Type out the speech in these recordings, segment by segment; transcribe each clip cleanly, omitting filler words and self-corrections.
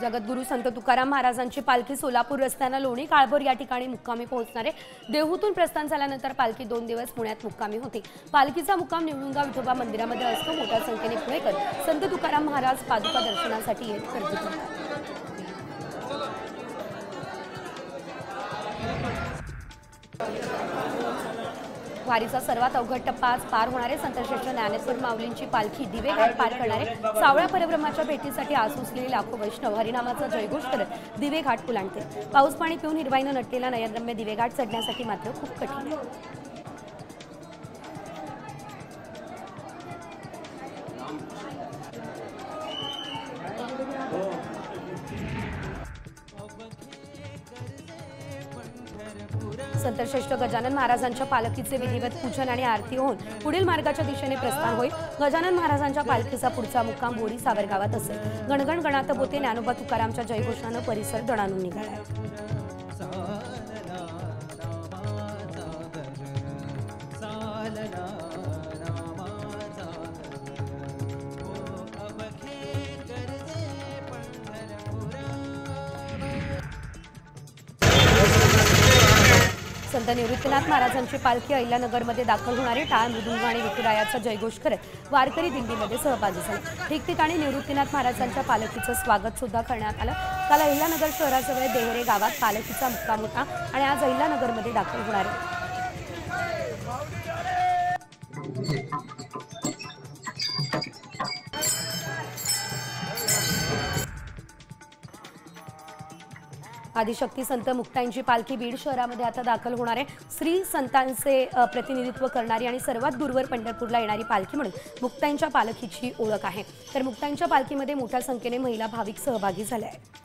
जगद्गुरू संत तुकाराम महाराजांची पालखी सोलापूर रस्त्याने लोणी काळभोर या ठिकाणी मुक्कामी पोहोचणार आहे। देहूतून प्रस्थान झाल्यानंतर पालखी 2 दिवस पुण्यात मुक्कामी होती। पालखीचा मुक्काम निवडुंगा विठोबा मंदिरामध्ये असतो। मोठ्या संख्येने पुणेकर संत तुकाराम महाराज पादुका दर्शनासाठी येत गर्दी करतात। वारीचा सर्वात अवघड टप्पा आज पार होणारे संतश्रेष्ठ ज्ञानेश्वर माऊलींची पालखी दिवे घाट पार करणारे सावळ्या परब्रह्माच्या भेटीसाठी आज सुचलेले लाखो वैष्णव हरिनामाचा जयघोष करत दिवे घाट ओलांडते। पाऊस पाणी पिऊन हिरवाईने नटलेला नयनरम्य दिवे घाट चढण्यासाठी मात्र खूप कठीण आहे। संतश्रेष्ठ गजानन महाराजांच्या पालखीचे विधिवत पूजन आणि आरती होऊन पुढील मार्गाच्या दिशेने प्रस्थान होईल। गजानन महाराजांच्या पालखीचा पुढचा मुक्काम बोरी सावरगावात असेल। गणगण गणात बोते ज्ञानोबा तुकारामच्या जयघोषाने परिसर दणाणून निघाला। संत निवृत्तीनाथ महाराजांची पालखी अहिल्यानगरमध्ये दाखल होणारी टाळ मृदुंग आणि विठुरायाचा जयघोष करत वारकरी दिंडीमध्ये सहभागी झाले। ठिकठिकाणी निवृत्तीनाथ महाराजांच्या पालखीचं स्वागत सुद्धा करण्यात आलं। काल अहिल्यानगर शहराजवळ देहरे गावात पालखीचा मुक्काम होता आणि आज अहिल्यानगरमध्ये दाखल होणार आहे। आदिशक्ती संत मुक्ताईंची पालखी बीड शहरामध्ये आता दाखल होणार आहे। श्री संतांचे प्रतिनिधित्व करणारी आणि सर्वात दूरवर पंढरपूरला येणारी पालखी म्हणून मुक्ताईंच्या पालखीची ओळख आहे। तर मुक्ताईंच्या पालखीमध्ये मोठ्या संख्येने महिला भाविक सहभागी झाले आहेत।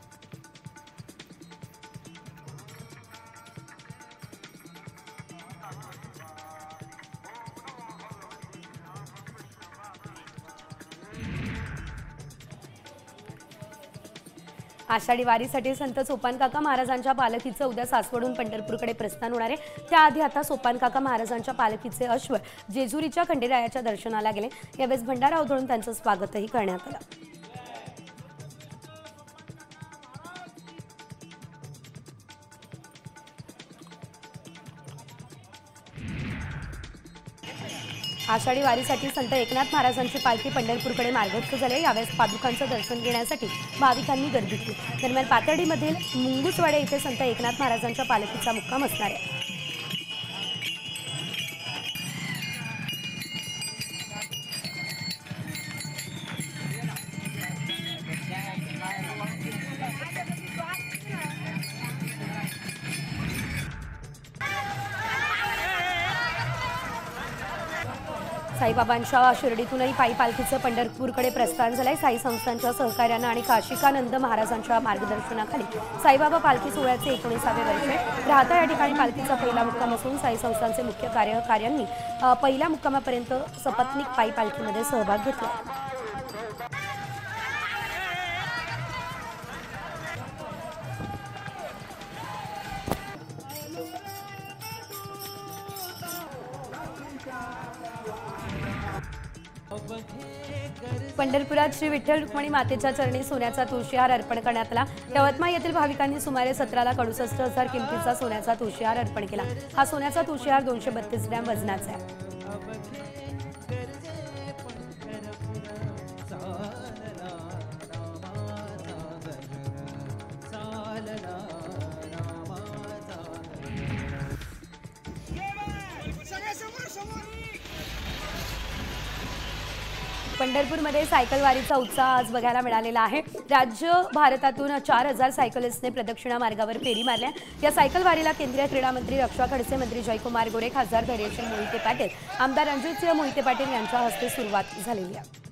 आषाढी वारीसाठी संत सोपानकाका महाराजांच्या पालखीचं उद्या सासवडून पंढरपूरकडे प्रस्थान होणार आहे। त्याआधी आता सोपानकाका महाराजांच्या पालखीचे अश्व जेजुरीच्या खंडेरायाच्या दर्शनाला गेले। यावेळेस भंडारा उधळून त्यांचं स्वागतही करण्यात आलं। आषाढी वारीसाठी संत एकनाथ महाराजांची पालखी पंढरपूरकडे मार्गस्थ झाली। यावेळेस पादुकांचं दर्शन घेण्यासाठी भाविकांनी गर्दी केली। दरम्यान पाथर्डीमधील मुंगुसवाडे येथे संत एकनाथ महाराजांच्या पालखीचा मुक्काम असणार आहे। साईबाबांच्या शिर्डीतूनही पायी पालखीचं पंढरपूरकडे प्रस्थान झालंय। साई संस्थांच्या सहकार्यानं आणि काशिकानंद महाराजांच्या मार्गदर्शनाखाली साईबाबा पालखी सोहळ्याचे 19वे वर्ष आहे। राहता या ठिकाणी पालखीचा पहिला मुक्काम असून साई संस्थांचे मुख्य कार्यकाऱ्यांनी पहिल्या मुक्कामापर्यंत सपत्नीक पायी पालखीमध्ये सहभाग घेतला। पंढरपुरात श्री विठ्ठल रुक्मिणी मातेच्या चरणी सोन्याचा तुळशीहार अर्पण करण्यात आला। यवतमाळ येथील भाविकांनी सुमारे 17,67,000 किमतीचा सोन्याचा तुळशीहार अर्पण केला। हा सोन्याचा तुळशीहार 232 ग्रॅम वजनाचा आहे। पंढरपूरमध्ये सायकल वारीचा उत्साह आज बघायला मिळालेला आहे। राज्य भारतातून 4,000 सायकलिस्टने प्रदक्षिणा मार्गावर फेरी मारल्या। या सायकल वारीला केंद्रीय क्रीडा मंत्री रक्षा खडसे, मंत्री जयकुमार गोरे, खासदार धैर्यशील मोहिते पाटील, आमदार रणजितसिंह मोहिते पाटील यांच्या हस्ते सुरुवात झालेली आहे।